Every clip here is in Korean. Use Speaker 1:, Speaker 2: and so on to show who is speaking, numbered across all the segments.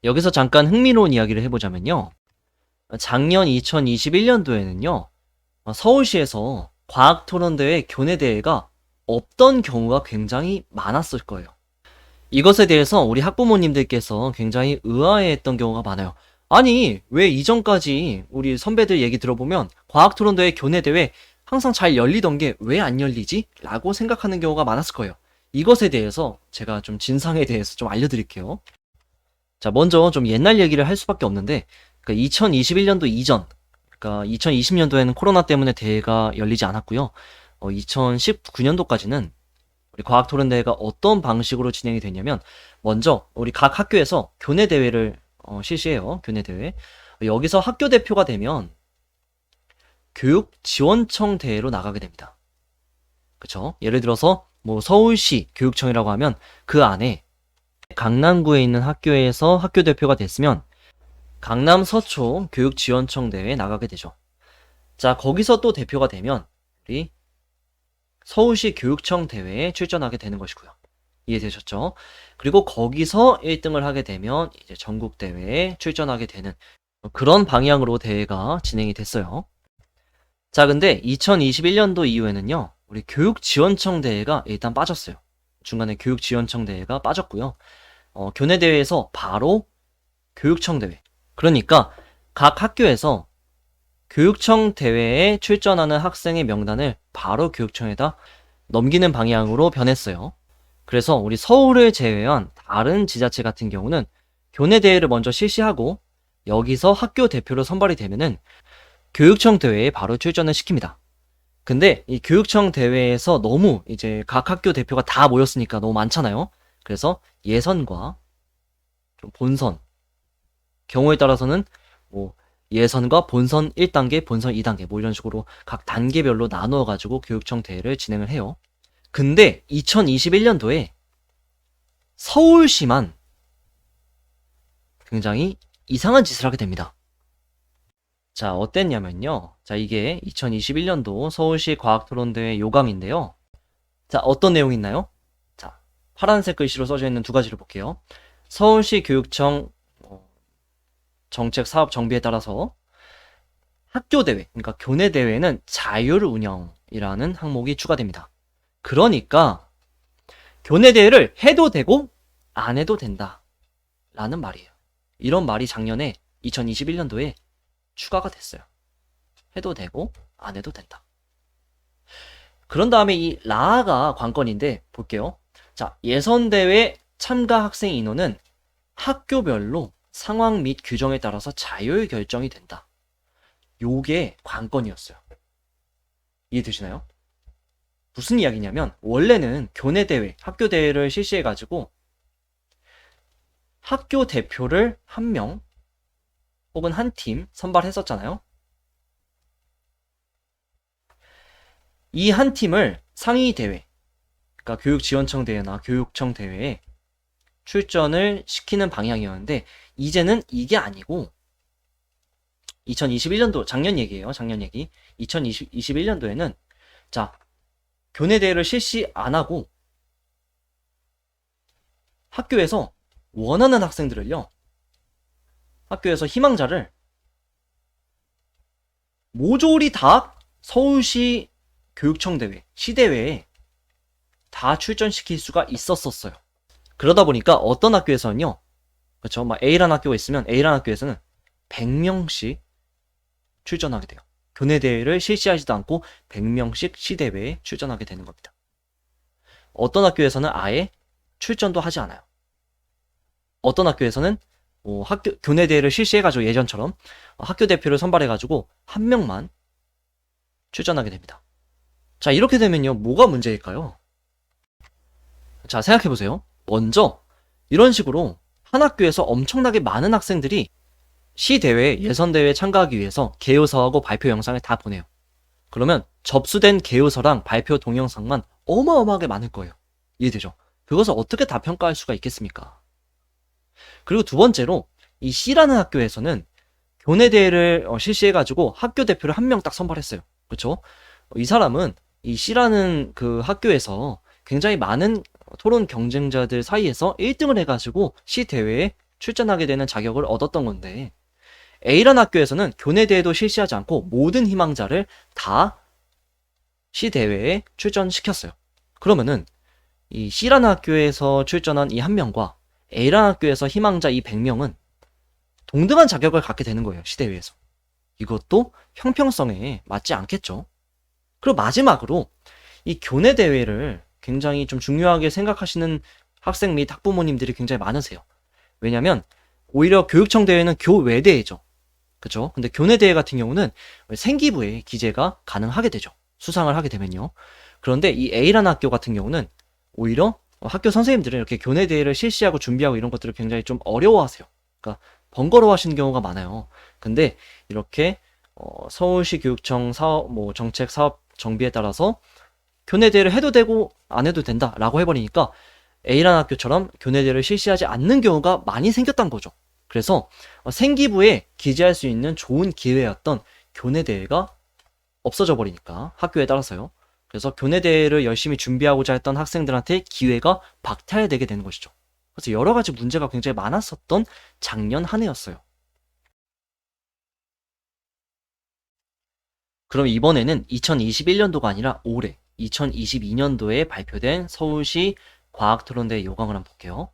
Speaker 1: 여기서 잠깐 흥미로운 이야기를 해보자면요. 작년 2021년도에는요, 서울시에서 과학토론대회 교내대회가 없던 경우가 굉장히 많았을 거예요. 이것에 대해서 우리 학부모님들께서 굉장히 의아해했던 경우가 많아요. 아니, 왜 이전까지 우리 선배들 얘기 들어보면 과학토론대회 교내대회 항상 잘 열리던 게 왜 안 열리지? 라고 생각하는 경우가 많았을 거예요. 이것에 대해서 제가 좀 진상에 대해서 좀 알려드릴게요. 자, 먼저 좀 옛날 얘기를 할 수밖에 없는데, 2021년도 이전, 2020년도에는 코로나 때문에 대회가 열리지 않았고요. 2019년도까지는 우리 과학토론대회가 어떤 방식으로 진행이 됐냐면, 먼저 우리 각 학교에서 교내 대회를 실시해요. 교내 대회. 여기서 학교 대표가 되면 교육지원청 대회로 나가게 됩니다. 그쵸? 예를 들어서 뭐 서울시 교육청이라고 하면 그 안에 강남구에 있는 학교에서 학교 대표가 됐으면 강남 서초 교육지원청 대회에 나가게 되죠. 자, 거기서 또 대표가 되면 우리 서울시 교육청 대회에 출전하게 되는 것이고요. 이해되셨죠? 그리고 거기서 1등을 하게 되면 이제 전국 대회에 출전하게 되는 그런 방향으로 대회가 진행이 됐어요. 자, 근데 2021년도 이후에는요, 우리 교육지원청 대회가 일단 빠졌어요. 중간에 교육지원청 대회가 빠졌고요. 교내 대회에서 바로 교육청 대회. 그러니까 각 학교에서 교육청 대회에 출전하는 학생의 명단을 바로 교육청에다 넘기는 방향으로 변했어요. 그래서 우리 서울을 제외한 다른 지자체 같은 경우는 교내 대회를 먼저 실시하고 여기서 학교 대표로 선발이 되면은 교육청 대회에 바로 출전을 시킵니다. 근데 이 교육청 대회에서 너무 이제 각 학교 대표가 다 모였으니까 너무 많잖아요. 그래서 예선과 좀 본선, 경우에 따라서는 뭐 예선과 본선 1단계, 본선 2단계 뭐 이런 식으로 각 단계별로 나누어 가지고 교육청 대회를 진행을 해요. 근데 2021년도에 서울시만 굉장히 이상한 짓을 하게 됩니다. 자, 어땠냐면요. 자, 이게 2021년도 서울시 과학토론대회 요강인데요. 자, 어떤 내용이 있나요? 자, 파란색 글씨로 써져 있는 두 가지를 볼게요. 서울시 교육청 정책 사업 정비에 따라서 학교 대회, 그러니까 교내 대회는 자율 운영이라는 항목이 추가됩니다. 그러니까 교내 대회를 해도 되고 안 해도 된다 라는 말이에요. 이런 말이 작년에 2021년도에 추가가 됐어요. 해도 되고 안 해도 된다. 그런 다음에 이 라가 관건인데 볼게요. 자, 예선대회 참가 학생 인원은 학교별로 상황 및 규정에 따라서 자율 결정이 된다. 요게 관건이었어요. 이해되시나요? 무슨 이야기냐면 원래는 교내 대회, 학교 대회를 실시해가지고 학교 대표를 한 명 혹은 한 팀 선발했었잖아요. 이 한 팀을 상위 대회, 그러니까 교육지원청 대회나 교육청 대회에 출전을 시키는 방향이었는데 이제는 이게 아니고 2021년도 작년 얘기예요. 작년 얘기. 2021년도에는 자, 교내 대회를 실시 안 하고 학교에서 원하는 학생들을요. 학교에서 희망자를 모조리 다 서울시 교육청 대회, 시대회에 다 출전시킬 수가 있었어요. 그러다 보니까 어떤 학교에서는요. 그렇죠? 막 A라는 학교가 있으면 A라는 학교에서는 100명씩 출전하게 돼요. 교내 대회를 실시하지도 않고 100명씩 시대회에 출전하게 되는 겁니다. 어떤 학교에서는 아예 출전도 하지 않아요. 어떤 학교에서는 학교 교내 대회를 실시해가지고 예전처럼 학교 대표를 선발해가지고 한 명만 출전하게 됩니다. 자, 이렇게 되면요, 뭐가 문제일까요? 자, 생각해보세요. 먼저 이런 식으로 한 학교에서 엄청나게 많은 학생들이 시대회, 예선대회에 참가하기 위해서 개요서하고 발표 영상을 다 보내요. 그러면 접수된 개요서랑 발표 동영상만 어마어마하게 많을 거예요. 이해되죠? 그것을 어떻게 다 평가할 수가 있겠습니까? 그리고 두 번째로 이 C라는 학교에서는 교내 대회를 실시해가지고 학교 대표를 한 명 딱 선발했어요. 그렇죠? 이 사람은 이 C라는 그 학교에서 굉장히 많은 토론 경쟁자들 사이에서 1등을 해가지고 C 대회에 출전하게 되는 자격을 얻었던 건데, A라는 학교에서는 교내대회도 실시하지 않고 모든 희망자를 다 시대회에 출전시켰어요. 그러면은 이 C라는 학교에서 출전한 이 한 명과 A라는 학교에서 희망자 이 100명은 동등한 자격을 갖게 되는 거예요. 시대회에서. 이것도 형평성에 맞지 않겠죠. 그리고 마지막으로 이 교내대회를 굉장히 좀 중요하게 생각하시는 학생 및 학부모님들이 굉장히 많으세요. 왜냐면 오히려 교육청 대회는 교외대회죠. 그죠? 근데 교내대회 같은 경우는 생기부에 기재가 가능하게 되죠. 수상을 하게 되면요. 그런데 이 A라는 학교 같은 경우는 오히려 학교 선생님들은 이렇게 교내대회를 실시하고 준비하고 이런 것들을 굉장히 좀 어려워하세요. 그러니까 번거로워 하시는 경우가 많아요. 근데 이렇게 서울시 교육청 사업, 정책 사업 정비에 따라서 교내대회를 해도 되고 안 해도 된다라고 해버리니까 A라는 학교처럼 교내대회를 실시하지 않는 경우가 많이 생겼단 거죠. 그래서 생기부에 기재할 수 있는 좋은 기회였던 교내대회가 없어져 버리니까 학교에 따라서요. 그래서 교내대회를 열심히 준비하고자 했던 학생들한테 기회가 박탈되게 되는 것이죠. 그래서 여러 가지 문제가 굉장히 많았었던 작년 한 해였어요. 그럼 이번에는 2021년도가 아니라 올해 2022년도에 발표된 서울시 과학토론대회 요강을 한번 볼게요.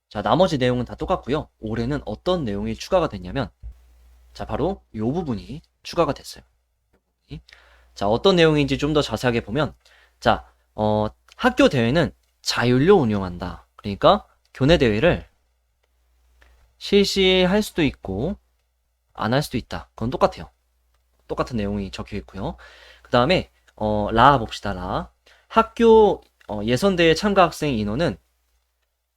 Speaker 1: 자, 나머지 내용은 다 똑같고요. 올해는 어떤 내용이 추가가 됐냐면, 자, 바로 이 부분이 추가가 됐어요. 자, 어떤 내용인지 좀 더 자세하게 보면, 자, 학교 대회는 자율로 운영한다. 그러니까 교내 대회를 실시할 수도 있고 안 할 수도 있다. 그건 똑같아요. 똑같은 내용이 적혀 있고요. 그 다음에 라 봅시다. 라. 학교 예선대회 참가 학생 인원은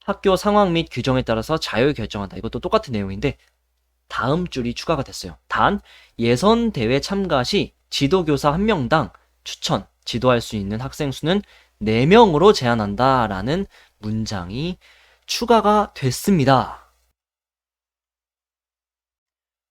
Speaker 1: 학교 상황 및 규정에 따라서 자율 결정한다. 이것도 똑같은 내용인데 다음 줄이 추가가 됐어요. 단 예선대회 참가 시 지도교사 1명당 추천, 지도할 수 있는 학생 수는 4명으로 제한한다 라는 문장이 추가가 됐습니다.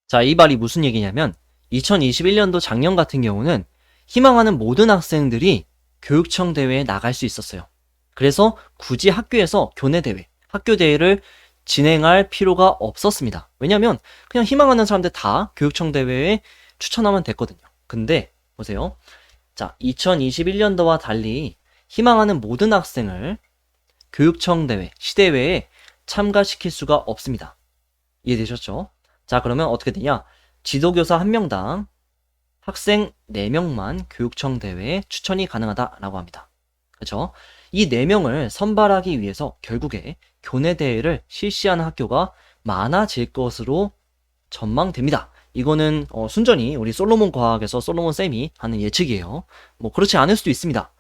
Speaker 1: 자, 이 말이 무슨 얘기냐면 2021년도 작년 같은 경우는 희망하는 모든 학생들이 교육청 대회에 나갈 수 있었어요. 그래서 굳이 학교에서 교내 대회, 학교 대회를 진행할 필요가 없었습니다. 왜냐면 그냥 희망하는 사람들 다 교육청 대회에 추천하면 됐거든요. 근데 보세요. 자, 2021년도와 달리 희망하는 모든 학생을 교육청 대회, 시대회에 참가시킬 수가 없습니다. 이해되셨죠? 자, 그러면 어떻게 되냐? 지도교사 1명당 학생 4명만 교육청 대회에 추천이 가능하다라고 합니다. 그렇죠? 이 4명을 선발하기 위해서 결국에 교내 대회를 실시하는 학교가 많아질 것으로 전망됩니다. 이거는 순전히 우리 솔로몬 과학에서 솔로몬 쌤이 하는 예측이에요. 뭐 그렇지 않을 수도 있습니다.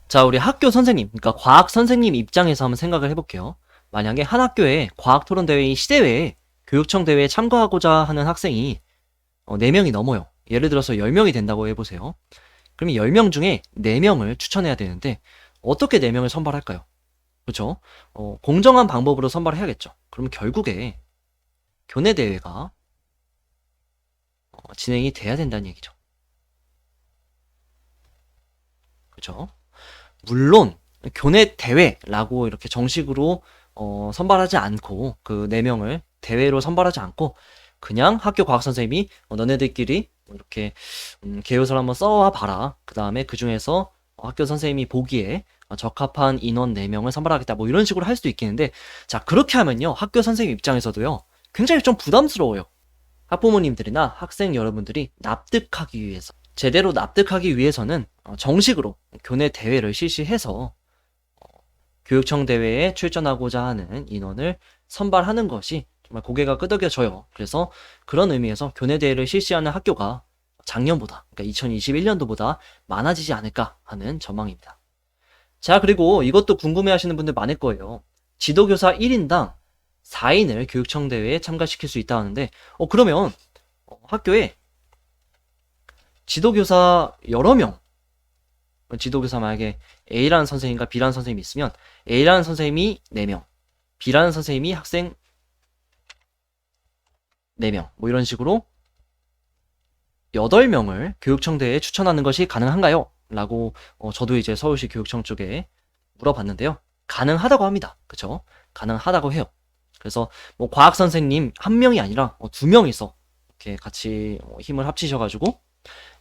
Speaker 1: 자, 우리 학교 선생님, 그러니까 과학 선생님 입장에서 한번 생각을 해볼게요. 만약에 한 학교에 과학 토론 대회인 시대회에 교육청 대회에 참가하고자 하는 학생이 4명이 넘어요. 예를 들어서 10명이 된다고 해보세요. 그러면 10명 중에 4명을 추천해야 되는데 어떻게 4명을 선발할까요? 그렇죠? 공정한 방법으로 선발해야겠죠. 그러면 결국에 교내 대회가 진행이 돼야 된다는 얘기죠. 그렇죠? 물론 교내 대회라고 이렇게 정식으로 선발하지 않고 그 4명을 대회로 선발하지 않고 그냥 학교 과학 선생님이 너네들끼리 이렇게 계획서를 한번 써와 봐라. 그 다음에 그 중에서 학교 선생님이 보기에 적합한 인원 4명을 선발하겠다. 뭐 이런 식으로 할 수도 있겠는데, 자, 그렇게 하면요 학교 선생님 입장에서도요 굉장히 좀 부담스러워요. 학부모님들이나 학생 여러분들이 납득하기 위해서, 제대로 납득하기 위해서는 정식으로 교내 대회를 실시해서 교육청 대회에 출전하고자 하는 인원을 선발하는 것이 정말 고개가 끄덕여져요. 그래서 그런 의미에서 교내 대회를 실시하는 학교가 작년보다, 그러니까 2021년도보다 많아지지 않을까 하는 전망입니다. 자, 그리고 이것도 궁금해하시는 분들 많을 거예요. 지도교사 1인당 4인을 교육청 대회에 참가시킬 수 있다 하는데, 그러면 학교에 지도교사 여러 명, 지도교사 만약에 A라는 선생님과 B라는 선생님이 있으면 A라는 선생님이 4명, B라는 선생님이 학생 4명, 뭐 이런 식으로 8명을 교육청 대회에 추천하는 것이 가능한가요? 라고 저도 이제 서울시 교육청 쪽에 물어봤는데요. 가능하다고 합니다. 그쵸? 가능하다고 해요. 그래서 뭐 과학 선생님 한 명이 아니라 두 명이서 이렇게 같이 힘을 합치셔가지고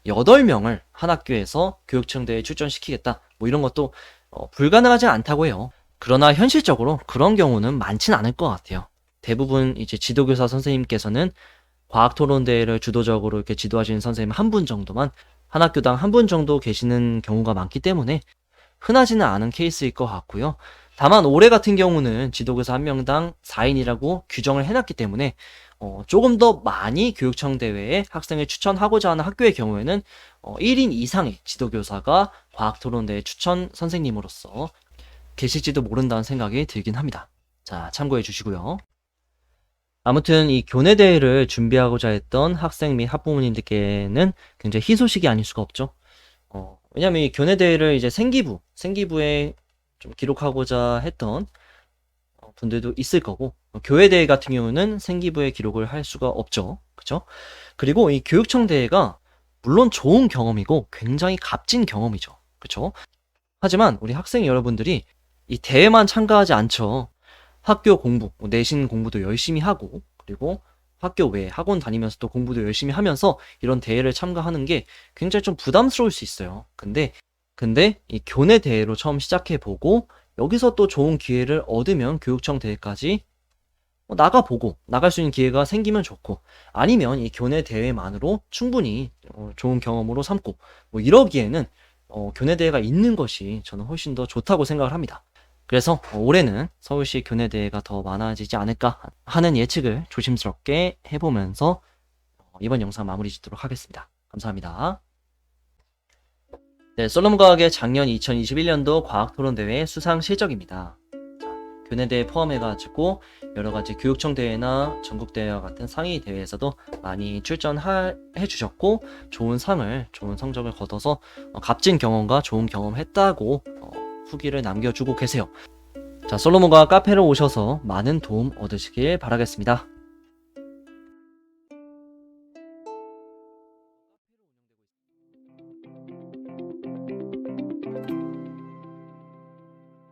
Speaker 1: 8명을 한 학교에서 교육청대회에 출전시키겠다. 뭐 이런 것도 불가능하지 않다고 해요. 그러나 현실적으로 그런 경우는 많진 않을 것 같아요. 대부분 이제 지도교사 선생님께서는 과학토론대회를 주도적으로 이렇게 지도하시는 선생님 한 분 정도만, 한 학교당 한 분 정도 계시는 경우가 많기 때문에 흔하지는 않은 케이스일 것 같고요. 다만 올해 같은 경우는 지도교사 한 명당 4인이라고 규정을 해놨기 때문에 조금 더 많이 교육청 대회에 학생을 추천하고자 하는 학교의 경우에는 1인 이상의 지도교사가 과학토론대회 추천 선생님으로서 계실지도 모른다는 생각이 들긴 합니다. 자, 참고해 주시고요. 아무튼 이 교내 대회를 준비하고자 했던 학생 및 학부모님들께는 굉장히 희소식이 아닐 수가 없죠. 왜냐면 이 교내 대회를 이제 생기부에 좀 기록하고자 했던 분들도 있을 거고, 교회 대회 같은 경우는 생기부에 기록을 할 수가 없죠. 그쵸? 그리고 이 교육청 대회가 물론 좋은 경험이고 굉장히 값진 경험이죠. 그쵸? 하지만 우리 학생 여러분들이 이 대회만 참가하지 않죠. 학교 공부, 내신 공부도 열심히 하고, 그리고 학교 외에 학원 다니면서 또 공부도 열심히 하면서 이런 대회를 참가하는 게 굉장히 좀 부담스러울 수 있어요. 근데 이 교내 대회로 처음 시작해보고 여기서 또 좋은 기회를 얻으면 교육청 대회까지 나가보고 나갈 수 있는 기회가 생기면 좋고, 아니면 이 교내 대회만으로 충분히 좋은 경험으로 삼고 뭐 이러기에는 교내 대회가 있는 것이 저는 훨씬 더 좋다고 생각을 합니다. 그래서 올해는 서울시 교내 대회가 더 많아지지 않을까 하는 예측을 조심스럽게 해보면서 이번 영상 마무리 짓도록 하겠습니다. 감사합니다. 네, 솔로몬과학의 작년 2021년도 과학토론대회 수상 실적입니다. 자, 교내대회 포함해가지고 여러가지 교육청 대회나 전국대회와 같은 상위 대회에서도 많이 출전해 주셨고, 좋은 성적을 거둬서 값진 경험과 좋은 경험했다고 후기를 남겨주고 계세요. 자, 솔로몬과학 카페로 오셔서 많은 도움 얻으시길 바라겠습니다.